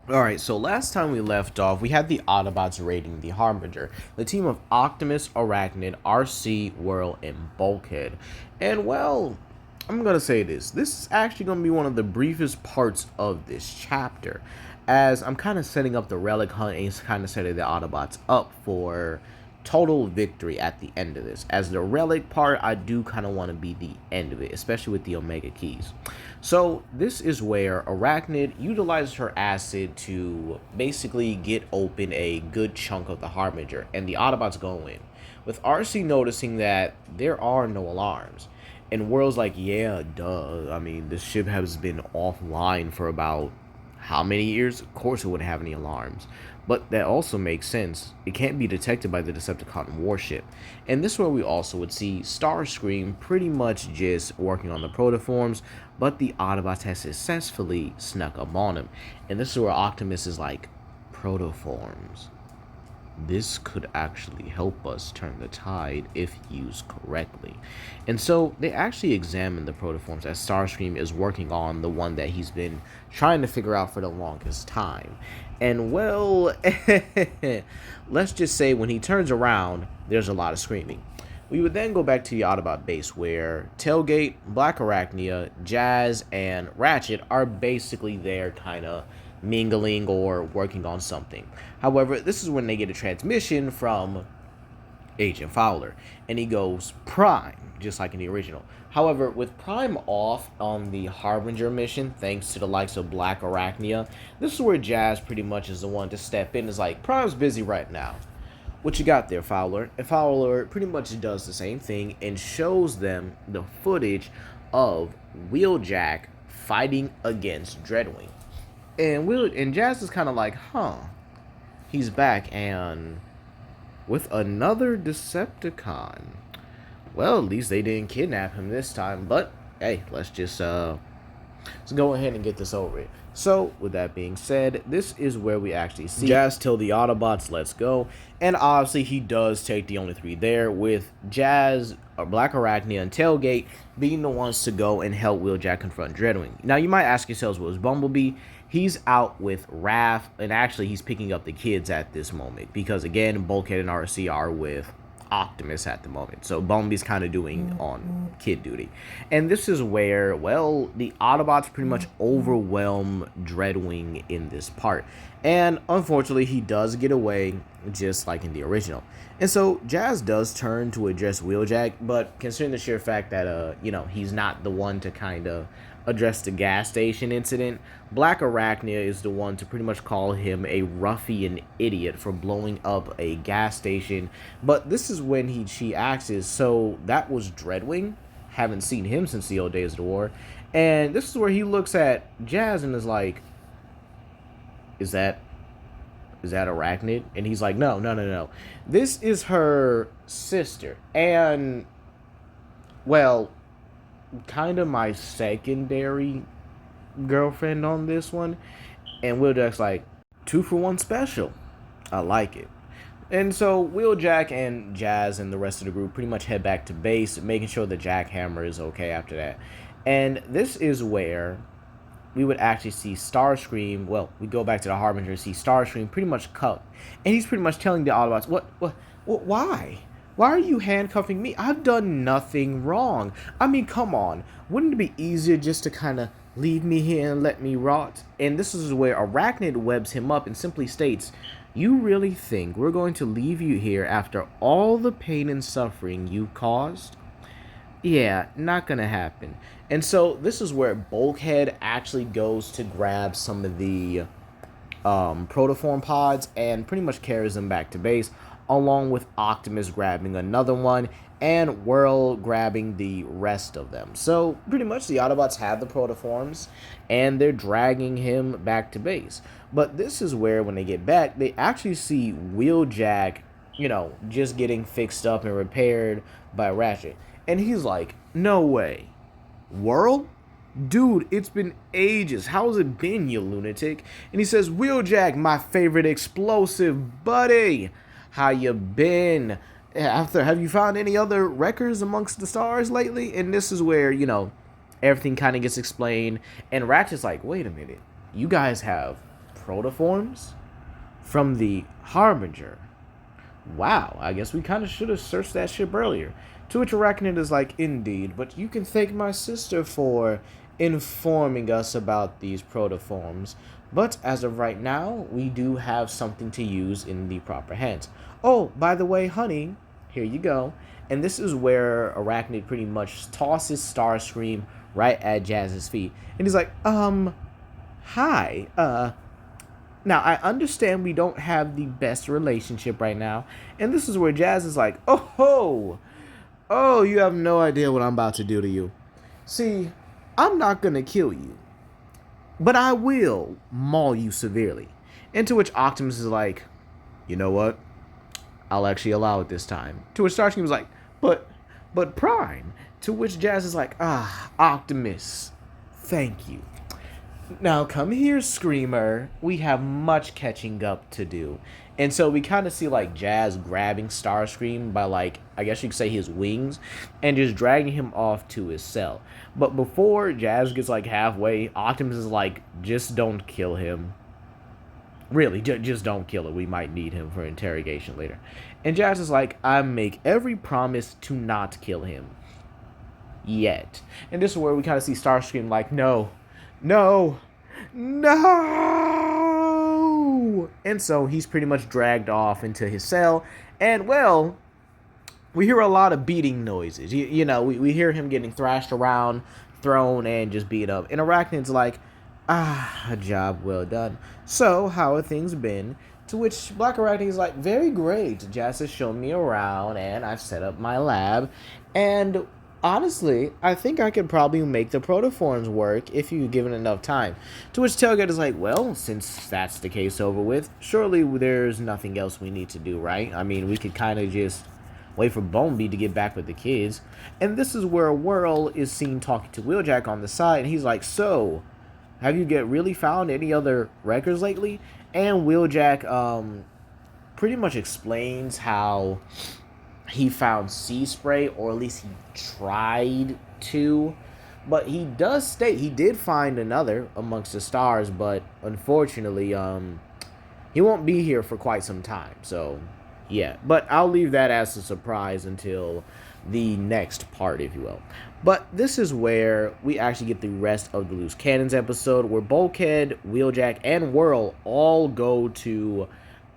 Alright, so last time we left off, we had the Autobots raiding the Harbinger, the team of Optimus, Arachnid, Arcee, Whirl, and Bulkhead. And well, I'm gonna say this. This is actually gonna be one of the briefest parts of this chapter, as I'm kind of setting up the relic hunt and kind of setting the Autobots up for total victory at the end of this. As the relic part, I do kind of want to be the end of it, especially with the Omega keys. So this is where Arachnid utilizes her acid to basically get open a good chunk of the Harbinger, and the Autobots go in, with Arcee noticing that there are no alarms. And Whirl's like, yeah, duh. I mean, the ship has been offline for about how many years? Of course it wouldn't have any alarms. But that also makes sense. It can't be detected by the Decepticon warship. And this is where we also would see Starscream pretty much just working on the Protoforms, but the Autobots has successfully snuck up on him. And this is where Optimus is like, Protoforms. This could actually help us turn the tide if used correctly. And so they actually examine the protoforms as Starscream is working on the one that he's been trying to figure out for the longest time. And well, let's just say when he turns around, there's a lot of screaming. We would then go back to the Autobot base where Tailgate, Black Arachnia, Jazz, and Ratchet are basically there kind of mingling or working on something. However, this is when they get a transmission from Agent Fowler, and he goes Prime, just like in the original. However, with Prime off on the Harbinger mission, thanks to the likes of Black Arachnia, this is where Jazz pretty much is the one to step in. Is like, Prime's busy right now. What you got there, Fowler? And Fowler pretty much does the same thing and shows them the footage of Wheeljack fighting against Dreadwing. And Jazz is kind of like, huh, he's back and with another Decepticon. Well, at least they didn't kidnap him this time. But hey, let's go ahead and get this over it. So, with that being said, this is where we actually see Jazz tell the Autobots, let's go. And obviously, he does take the only three there, with Jazz, Black Arachnia, and Tailgate being the ones to go and help Wheeljack confront Dreadwing. Now, you might ask yourselves, was Bumblebee? He's out with Raph, and actually, he's picking up the kids at this moment. Because, again, Bulkhead and Arcee are with Optimus at the moment. So Bumblebee's kind of doing on kid duty. And this is where, well, the Autobots pretty much overwhelm Dreadwing in this part. And unfortunately, he does get away, just like in the original. And so Jazz does turn to address Wheeljack, but considering the sheer fact that, he's not the one to kind of address the gas station incident, Black Arachnia is the one to pretty much call him a ruffian idiot for blowing up a gas station. But this is when she asks, so that was Dreadwing? Haven't seen him since the old days of the war. And this is where he looks at Jazz and is like, is that Arachnid? And he's like, no. This is her sister. And, well, kind of my secondary girlfriend on this one. And Wheeljack's like, 2-for-1 special. I like it. And so Wheeljack and Jazz and the rest of the group pretty much head back to base, making sure the jackhammer is okay after that. And this is where we would actually see Starscream. Well, we go back to the Harbinger and see Starscream pretty much cut. And he's pretty much telling the Autobots, why? Why are you handcuffing me? I've done nothing wrong. I mean, come on. Wouldn't it be easier just to kind of leave me here and let me rot? And this is where Arachnid webs him up and simply states, you really think we're going to leave you here after all the pain and suffering you caused? Yeah, not gonna happen. And so this is where Bulkhead actually goes to grab some of the protoform pods and pretty much carries them back to base, along with Optimus grabbing another one and Whirl grabbing the rest of them. So pretty much the Autobots have the protoforms and they're dragging him back to base. But this is where when they get back, they actually see Wheeljack, just getting fixed up and repaired by Ratchet. And he's like, no way. Whirl? Dude, it's been ages. How's it been, you lunatic? And he says, Wheeljack, my favorite explosive buddy. How you been? Have you found any other wreckers amongst the stars lately? And this is where, everything kind of gets explained. And Ratchet's like, wait a minute. You guys have Protoforms from the Harbinger. Wow, I guess we kind of should have searched that ship earlier. To which Arachnid is like, indeed, but you can thank my sister for informing us about these protoforms. But as of right now, we do have something to use in the proper hands. Oh, by the way, honey, here you go. And this is where Arachnid pretty much tosses Starscream right at Jazz's feet. And he's like, hi, now, I understand we don't have the best relationship right now, and this is where Jazz is like, oh, you have no idea what I'm about to do to you. See, I'm not gonna kill you, but I will maul you severely. And to which Optimus is like, you know what? I'll actually allow it this time. To which Starscream is like, but Prime. To which Jazz is like, Optimus, thank you. Now, come here, Screamer. We have much catching up to do. And so we kind of see, like, Jazz grabbing Starscream by, like, I guess you could say his wings, and just dragging him off to his cell. But before Jazz gets, like, halfway, Optimus is like, just don't kill him. Really, just don't kill him. We might need him for interrogation later. And Jazz is like, I make every promise to not kill him. Yet. And this is where we kind of see Starscream like, no. And so he's pretty much dragged off into his cell. And, well, we hear a lot of beating noises. You know, we hear him getting thrashed around, thrown, and just beat up. And Arachnid's like, a job well done. So, how have things been? To which Black Arachnid's like, very great. Jazz has shown me around, and I've set up my lab. And honestly, I think I could probably make the protoforms work if you give it enough time. To which Tailgate is like, well, since that's the case over with, surely there's nothing else we need to do, right? I mean, we could kind of just wait for Boneby to get back with the kids. And this is where Whirl is seen talking to Wheeljack on the side, and he's like, so, have you really found any other records lately? And Wheeljack pretty much explains how he found sea spray, or at least he tried to. But he does state he did find another amongst the stars, but unfortunately, he won't be here for quite some time. So, yeah. But I'll leave that as a surprise until the next part, if you will. But this is where we actually get the rest of the Loose Cannons episode, where Bulkhead, Wheeljack, and Whirl all go to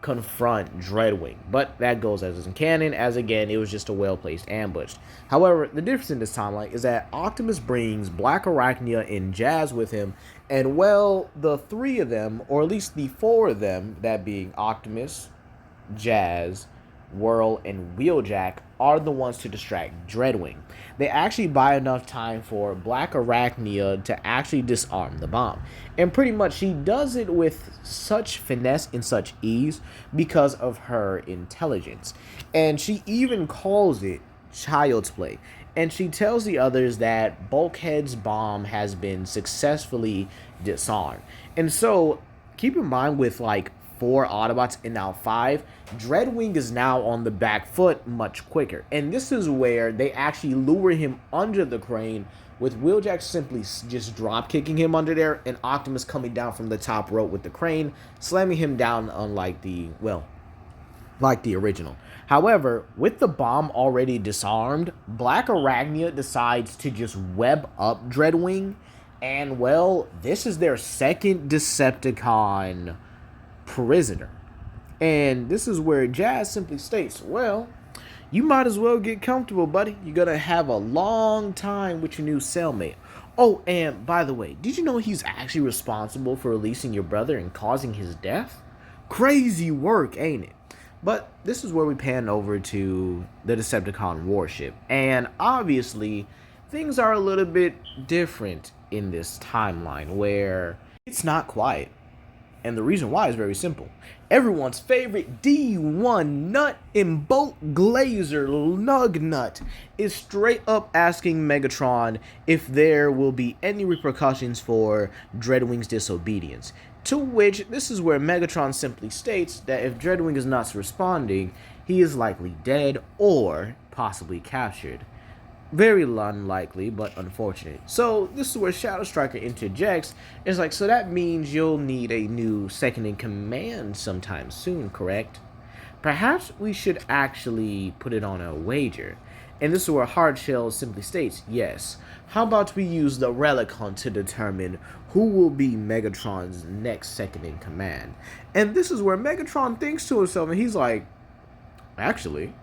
confront Dreadwing, but that goes as in canon, as again, it was just a well-placed ambush. However, the difference in this timeline is that Optimus brings Black Arachnia and Jazz with him, and well, the three of them, or at least the four of them, that being Optimus, Jazz, Whirl, and Wheeljack, are the ones to distract Dreadwing. They actually buy enough time for Black Arachnia to actually disarm the bomb. And pretty much she does it with such finesse and such ease because of her intelligence. And she even calls it child's play. And she tells the others that Bulkhead's bomb has been successfully disarmed. And so, keep in mind with like 4 Autobots and now 5, Dreadwing is now on the back foot much quicker. And this is where they actually lure him under the crane, with Wheeljack simply just drop kicking him under there, and Optimus coming down from the top rope with the crane, slamming him down unlike the, well, like the original. However, with the bomb already disarmed, Black Arachnia decides to just web up Dreadwing, and well, this is their second Decepticon prisoner. And this is where Jazz simply states, well, you might as well get comfortable, buddy. You're gonna have a long time with your new cellmate. Oh, and by the way, did you know he's actually responsible for releasing your brother and causing his death? Crazy work, ain't it? But this is where we pan over to the Decepticon warship. And obviously, things are a little bit different in this timeline, where it's not quiet. And the reason why is very simple. Everyone's favorite D1 nut and bolt glazer Nugnut is straight up asking Megatron if there will be any repercussions for Dreadwing's disobedience. To which, this is where Megatron simply states that if Dreadwing is not responding, he is likely dead or possibly captured. Very unlikely, but unfortunate. So this is where Shadow Striker interjects. It's like, so that means you'll need a new second in command sometime soon, correct? Perhaps we should actually put it on a wager. And this is where Hardshell simply states, yes. How about we use the Relic Hunt to determine who will be Megatron's next second in command? And this is where Megatron thinks to himself, and he's like, actually,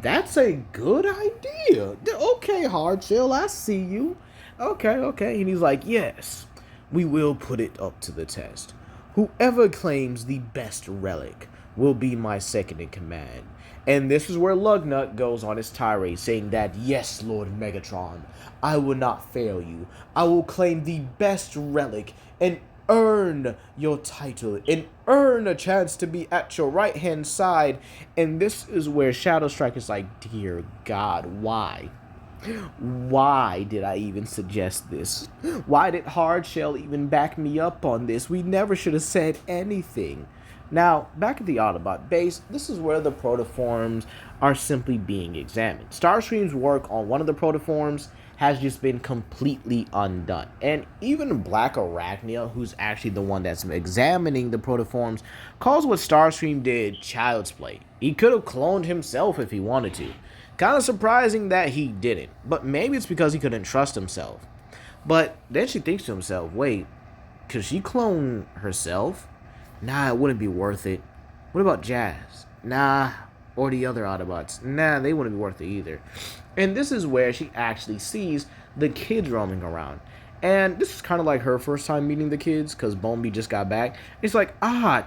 that's a good idea. Okay, Hardshell, I see you. Okay. And he's like, yes, we will put it up to the test. Whoever claims the best relic will be my second in command. And this is where Lugnut goes on his tirade, saying that, yes, Lord Megatron, I will not fail you. I will claim the best relic and earn your title and earn a chance to be at your right-hand side. And this is where Shadow Strike is like, dear God, why? Why did I even suggest this? Why did Hardshell even back me up on this? We never should have said anything. Now, back at the Autobot base, this is where the Protoforms are simply being examined. Starscream's work on one of the Protoforms has just been completely undone. And even Black Arachnia, who's actually the one that's examining the Protoforms, calls what Starscream did child's play. He could have cloned himself if he wanted to. Kind of surprising that he didn't, but maybe it's because he couldn't trust himself. But then she thinks to himself, wait, could she clone herself? Nah, it wouldn't be worth it. What about Jazz? Nah, or the other Autobots? Nah, they wouldn't be worth it either. And this is where she actually sees the kids roaming around. And this is kind of like her first time meeting the kids, because Bombi just got back. It's like,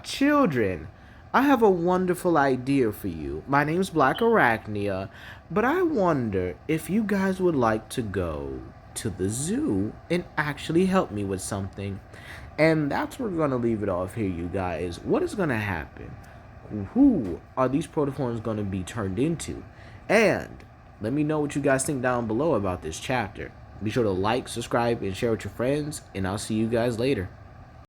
children, I have a wonderful idea for you. My name's Black Arachnia, but I wonder if you guys would like to go to the zoo and actually help me with something. And that's where we're going to leave it off here, you guys. What is going to happen? Who are these Protoforms going to be turned into? And let me know what you guys think down below about this chapter. Be sure to like, subscribe, and share with your friends, and I'll see you guys later.